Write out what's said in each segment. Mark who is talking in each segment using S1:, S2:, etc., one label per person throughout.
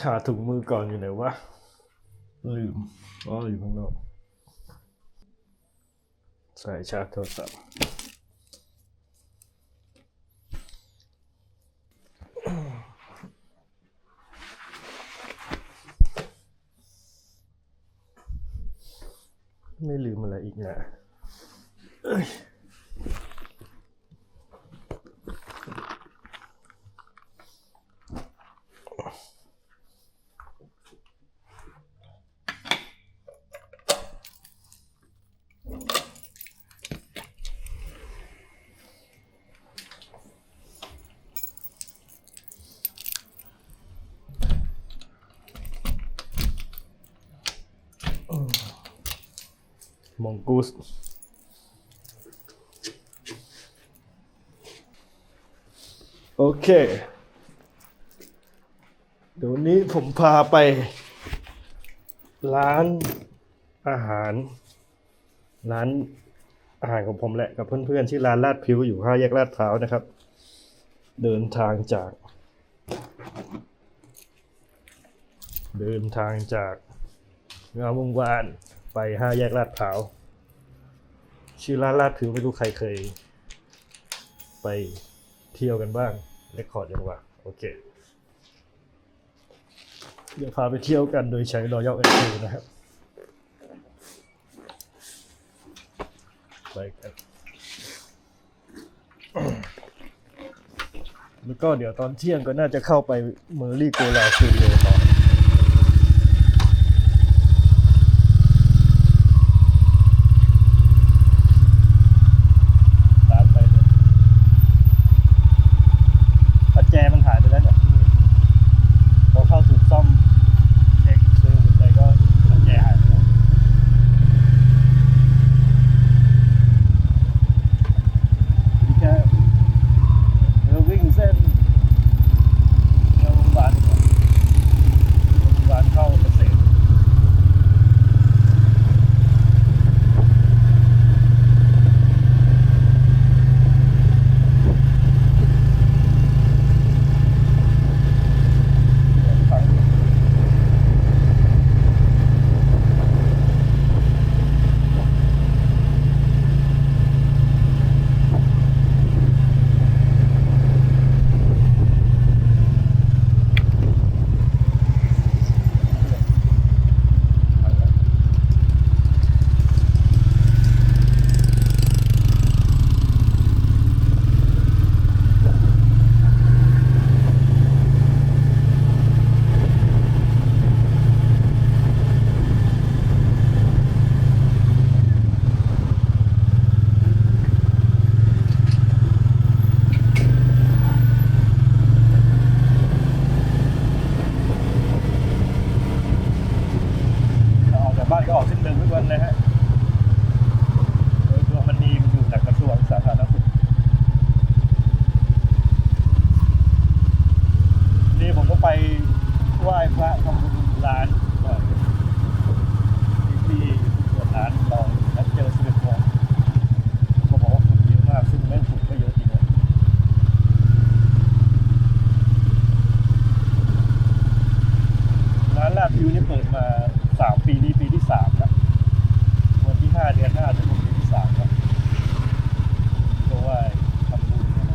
S1: หาถุงมือก่อนอยู่ไหนวะลืมอ๋ออยู่ข้างนอกใส่ชาร์จโทรศัพท์ไม่ลืมอะไรอีกนะมองกูสโอเคเดี๋ยวนี้ผมพาไปร้านอาหารของผมแหละกับเพื่อนๆที่ร้านลาดพริ้วอยู่5 แยกลาดพร้าวนะครับเดินทางจากงามวงวานไป5 แยกลาดพร้าวชื่อร้านลาดพริ้วไม่รู้ใครเคยไปเที่ยวกันบ้างเรคคอร์ดยังวะโอเคเดี๋ยวพาไปเที่ยวกันโดยใช้ Royal Enfield นะครับไปกันแล้วก็เดี๋ยวตอนเที่ยงก็น่าจะเข้าไปเมอร์รี่โกลาสตูดิโอต่อตามไปเลยปัจแจมันหายไปแล้วเนี่ยพอเข้าสู่ซ่อมเช็คซื้ออะไรก็ปัจแจหายไปแล้วนี่แค่เราวิ่งเส้นงามวงวานก่อนงามวงวานเข้าเกษตรออกจากบ้านก็ออกเส้นเดิมทุกวันเลยฮะโดยตัวมันอยู่จากกระทรวงสาธารณสุขนี่ผมก็ไปไหว้พระทำบุญร้านก่อนที่ตรวจร้านลองนัดเจอ11 โมงเขาบอกว่าคนเยอะมากซึ่งแม่งถูกก็เยอะจริงเลยร้านลาดพริ้วนี่เปิดมา3 ปีนี้ปีที่3แล้ววันที่5 เดือน 5จะเป็นปีที่3แล้วก็ไหว้ทำบุญอะไร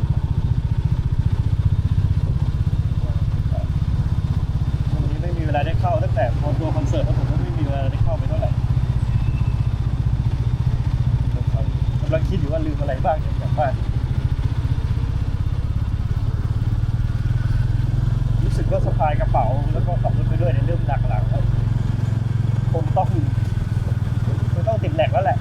S1: วันนี้ไม่มีเวลาได้เข้าตั้งแต่พอตัวคอนเสิร์ตแล้วผมก็ไม่มีเวลาได้เข้าไปเท่าไหร่กำลังคิดอยู่ว่าลืมอะไรบ้างจากบ้านรู้สึกว่าสะพายกระเป๋าแล้วก็ขับรถไปด้วยเนี่ยเริ่มหนักหลังแล้วคงต้องติดแหลกแล้วแหละ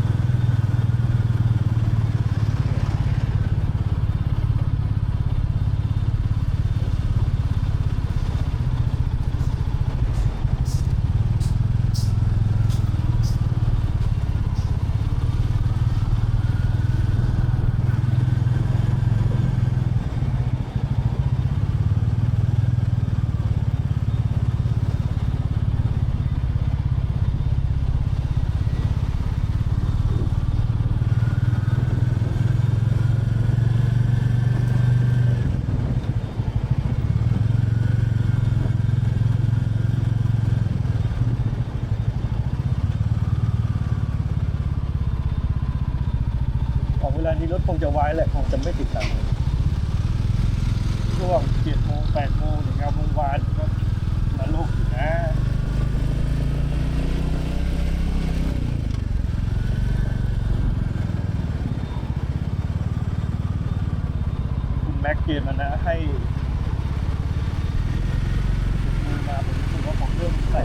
S1: ลานี้รถคงจะไว้แหละคงจะไม่ติดตามช่วง7 โมง 8 โมงถึง9 โมงวานก็นรกอยู่นะคุณแม็กเกมนะให้มือมาผมรู้สึกว่าผมเริ่มใส่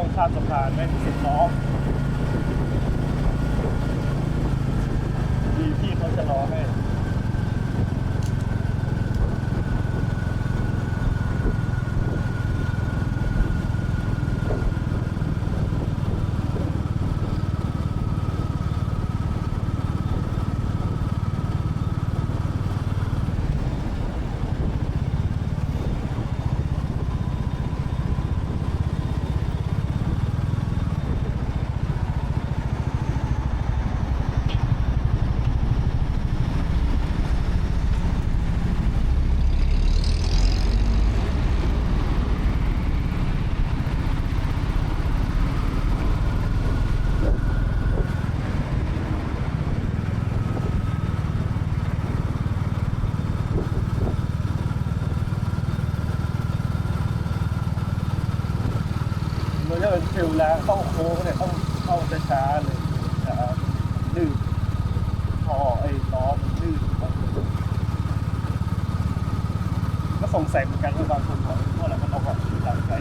S1: ต้องข้ามสะพานไม่มี10 ล้อดีพี่เขาจะรอให้มันจะเป็นฟิลแล้วเข้าโค้งเนี่ยต้องเข้าช้าๆเลยช้าลื่นพอไอ้ล้อมันลื่นก็สงสัยเหมือนกันว่าบางคนบอกว่าอะไรมันออกแบบหลังใจ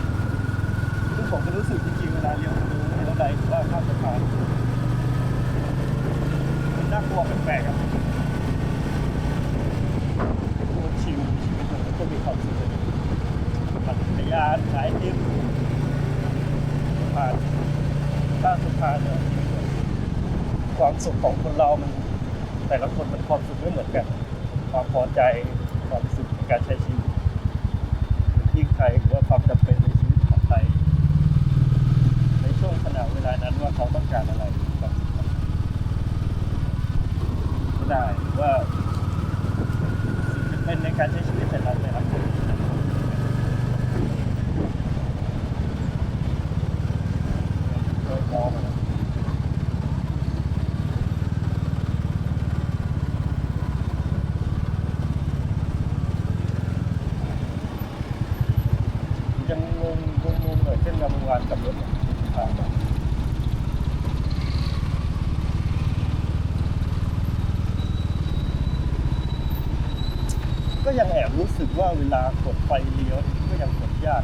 S1: ซึ่งผมก็รู้สึกจริงๆเวลาเลี้ยวดูในรถใดหรือว่าข้ามสะพานมันน่ากลัวแปลกๆครับตัวชิวผมก็มีความสุขเลยปั่นจักรยานขายติ๊บผ่านข้ามสะพานเนี่ยความสุขของคนเรามันแต่ละคนมันความสุขไม่เหมือนกันความพอใจความสุขในการใช้ชีวิตยิ่งใครหรือว่าความจำเป็นในชีวิตของใครในช่วงขณะเวลานั้นว่าเขาต้องการอะไรความสุขก็ได้หรือว่าสิ่งเป็นในการใช้ชีวิตแต่ละคนโดยมองยังงงเลยเช่นงามวงวานกับรถผ่านมาก็ยังแอบรู้สึกว่าเวลากดไฟเลี้ยวก็ยังกดยาก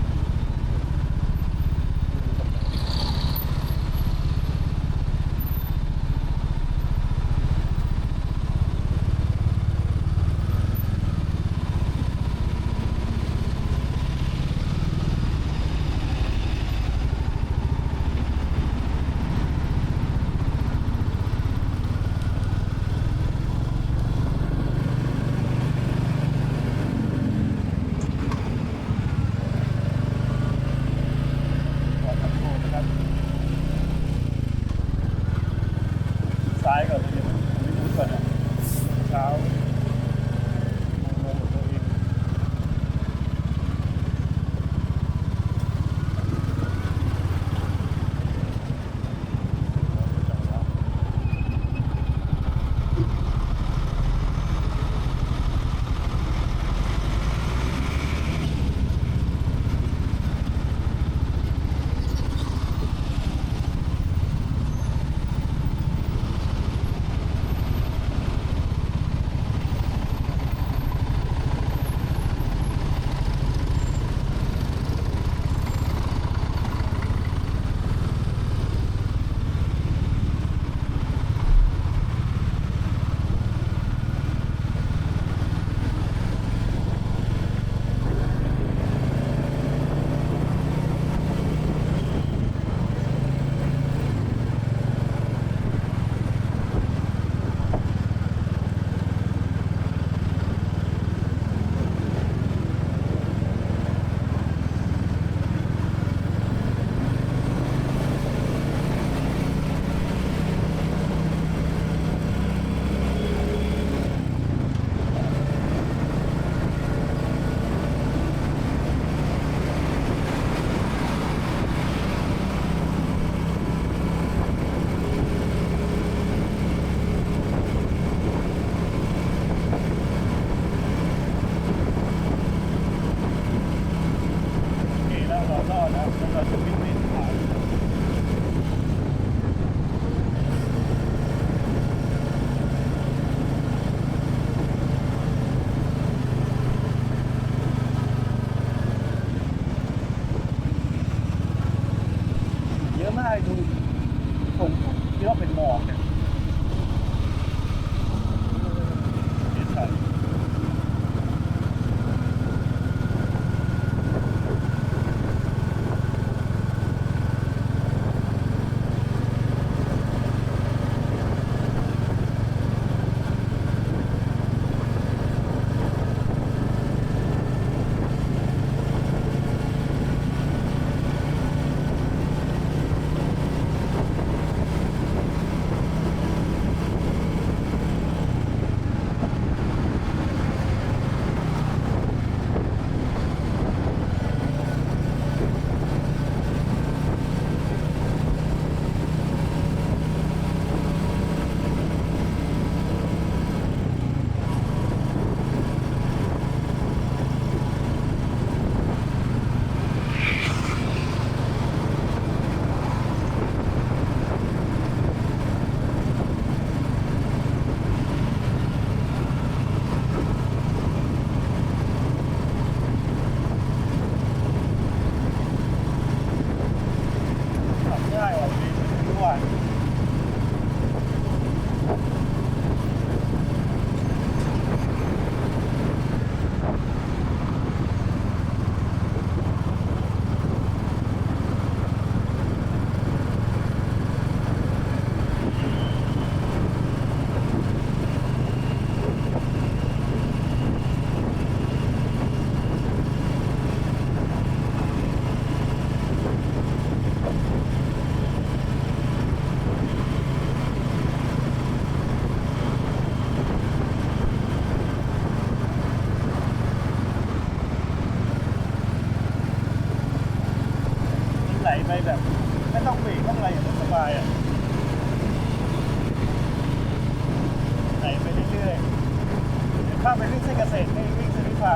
S1: ไปแบบไม่ต้องเบรกต้องอะไรอย่างนี้สบายอ่ะไหลไปเรื่อยๆเดี๋ยวข้ามไปวิ่งเส้นเกษตรไม่วิ่งเส้นวิภา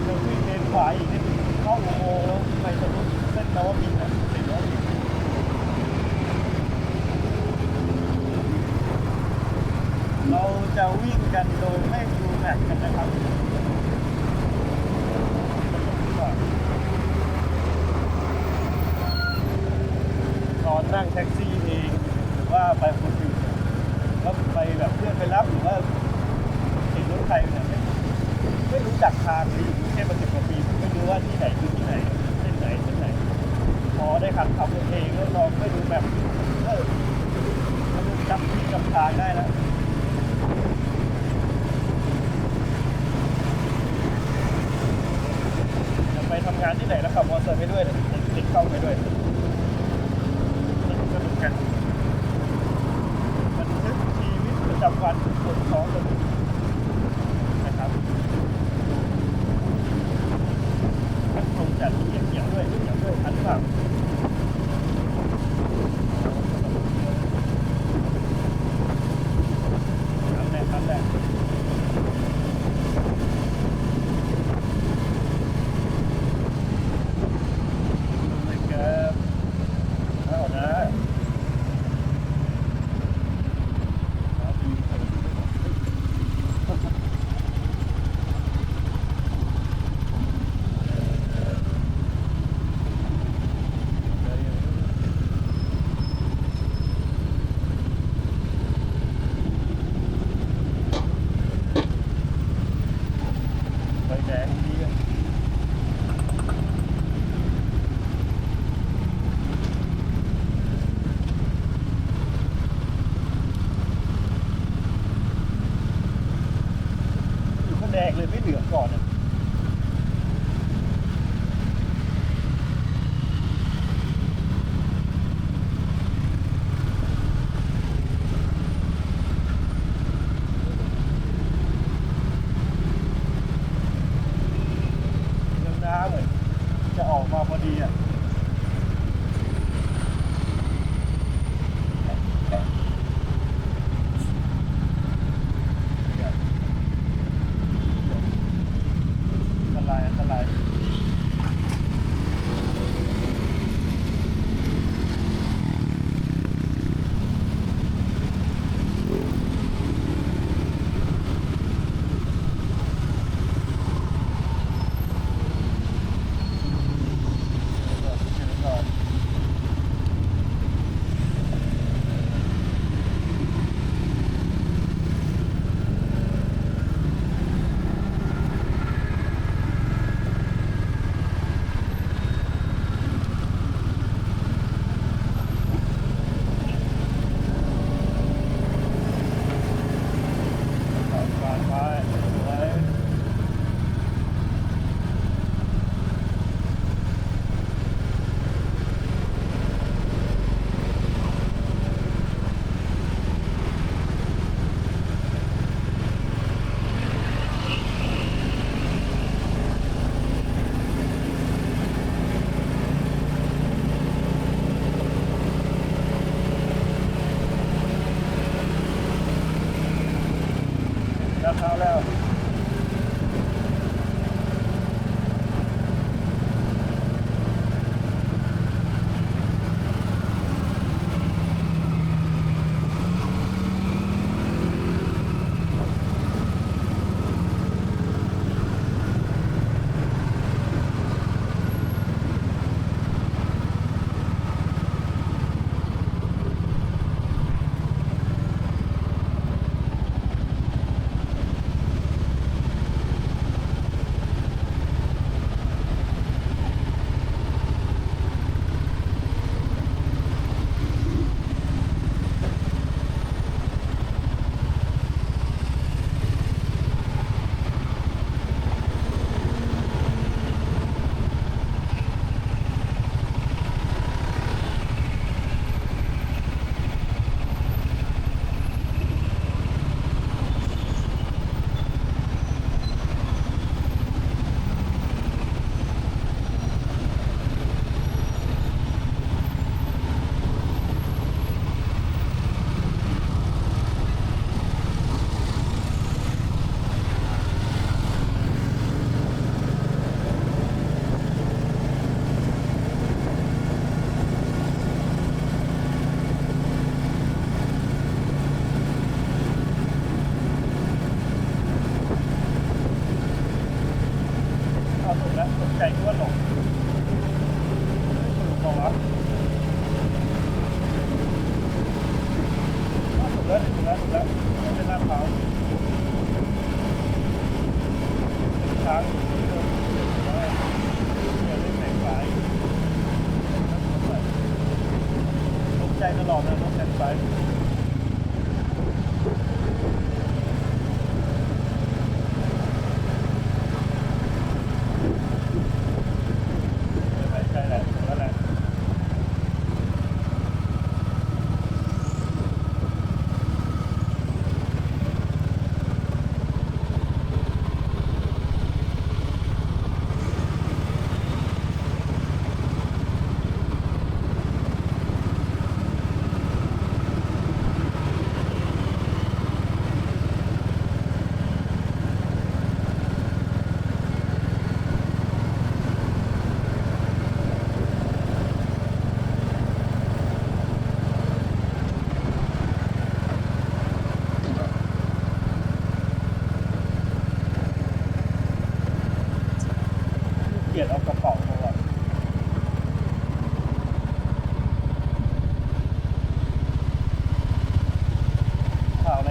S1: เราวิ่งเลนขวาอีกนิดเข้าอุโมงค์แล้วไปทะลุเส้นนวมินทร์นะเส้นนวมินทร์เราจะวิ่งกันโดยไม่ดูแมปกันนะครับตอนนั่งแท็กซี่เองหรือว่าไปคนอื่นก็ไปแบบเพื่อนไปรับหรือว่าเห็นรถใครเนี่ยไม่รู้จักทางหรืออยู่กรุงเทพมา10 กว่าปีไม่รู้ว่าที่ไหนคือที่ไหนเส้นไหนเส้นไหนพอได้ขับเองแล้วลองไม่ดูแบบมันจำที่จำทางได้แล้วจะไปทำงานที่ไหนแล้วขับมอเตอร์ไซค์ไปด้วยติดเข้าไปด้วยสนุกกันบันทึกชีวิตประจำวันบนท้องถนนนะครับทั้งตรงจัดเขียวด้วยทันฝั่งนั่นแหละเลยครับเอานะไฟแดงดีกันอยู่ข้างแดงเลยไม่เหลืองก่อนอ่ะเรื่องน้ำเลยจะออกมาพอดีอ่ะอันตราย ใจที่ว่าหลงไม่ถูกบอกว่าถูกแล้วถูกแล้วถูกแล้วไม่เป็นลาดพร้าวทางที่เดินเนี่ยเล่นแสงไฟตกใจตลอดนะรถแสงไฟใช่แหละถูกแล้วแหละเกลียดเอากระเป๋ามาก่อนข่าวอะไร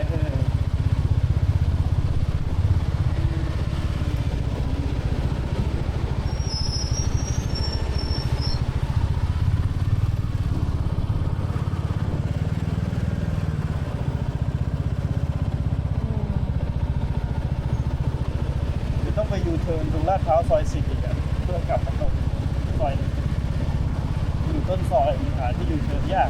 S1: ต้องไปยูเทิร์นตรงลาดพร้าวซอย10อีกอ่ะเพื่อกลับมาตรงซอยอยู่ต้นซอยมีหาที่ยูเทิร์นยาก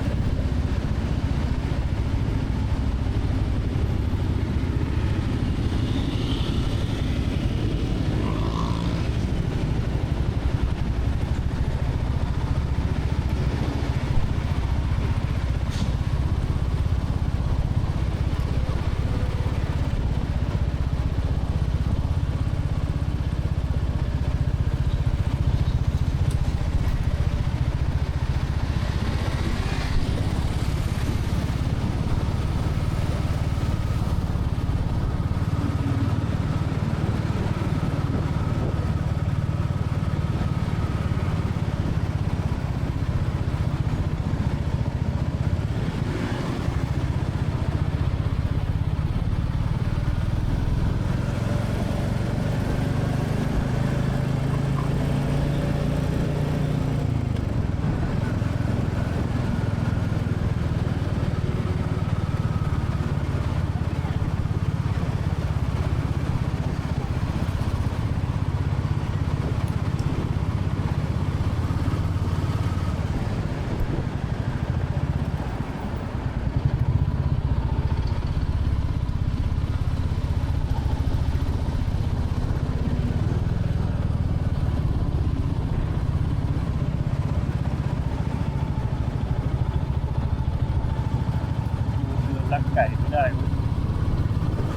S1: รักไก่ไม่ได้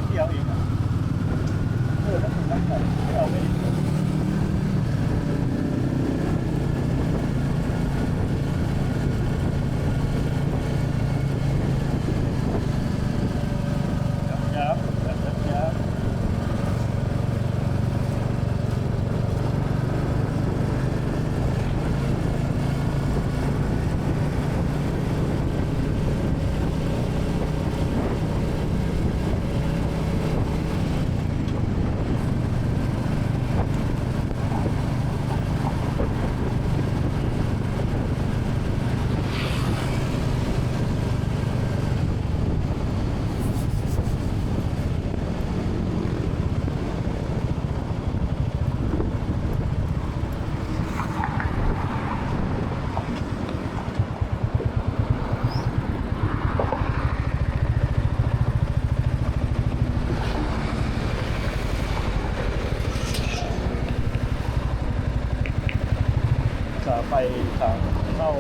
S1: เที่ยวเองอ่ะถ้าผมรักไก่เอาไม่ได้ยับยับขาไปทางเข้า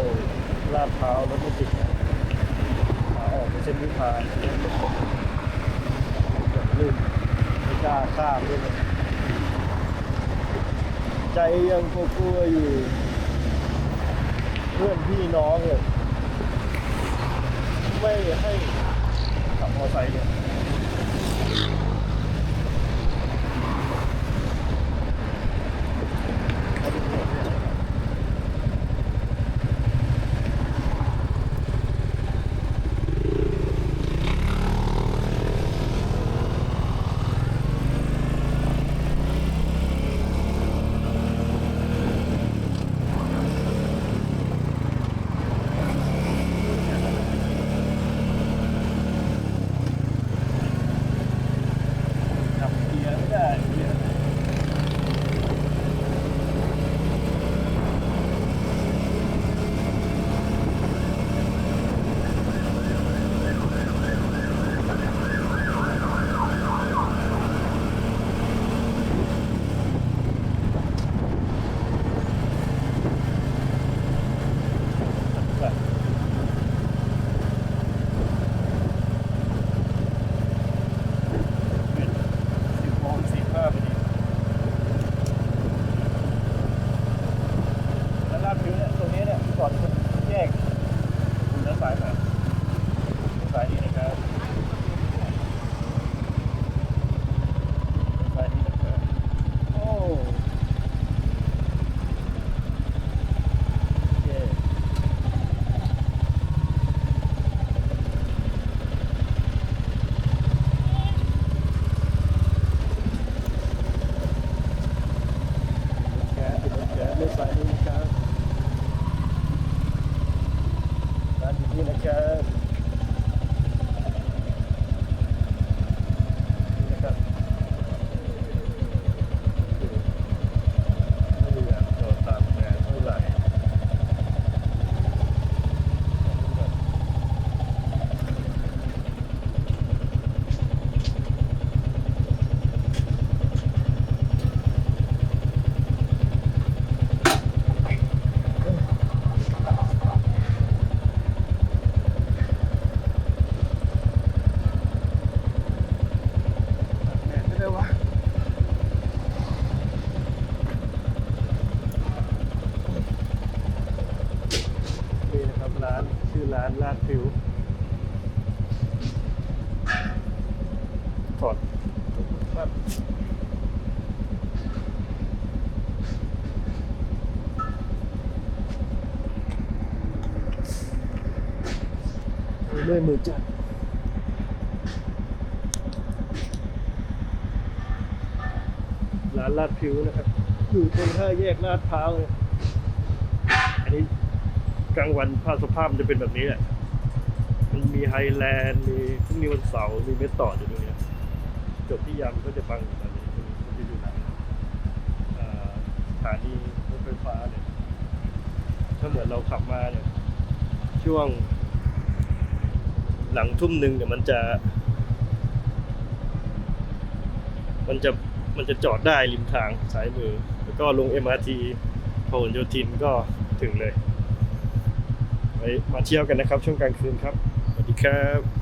S1: ลาดพร้าวแล้วก็ติดนะขาออกไปเส้นวิภาแบบลื่นไม่กล้าข้ามด้วยนะใจยังกลัวๆอยู่เพื่อนพี่น้องเนี่ยไม่ให้ขับมอเตอร์ไซค์เนี่ยพอดี ชื่อร้านลาดพริ้วถอดแบบเลื่อยมือจัดร้านลาดพริ้วนะครับอยู่ตรง5 แยกลาดพร้าวเลยอันนี้กลางวันสภาพมันจะเป็นแบบนี้แหละมันมีไฮแลนด์มีพรุ่งนี้วันเสาร์มีเมสต่ออยู่ตรงนี้จบที่ยามก็จะบังแบบนี้มันจะอยู่หลังสถานีรถไฟฟ้าเนี่ยถ้าเหมือนเราขับมาเนี่ยช่วงหลังทุ่มหนึ่งเนี่ยมันจะจอดได้ริมทางสายมือแล้วก็ลง MRT พหลโยธินก็ถึงเลยไปมาเที่ยวกันนะครับช่วงกลางคืนครับสวัสดีครับ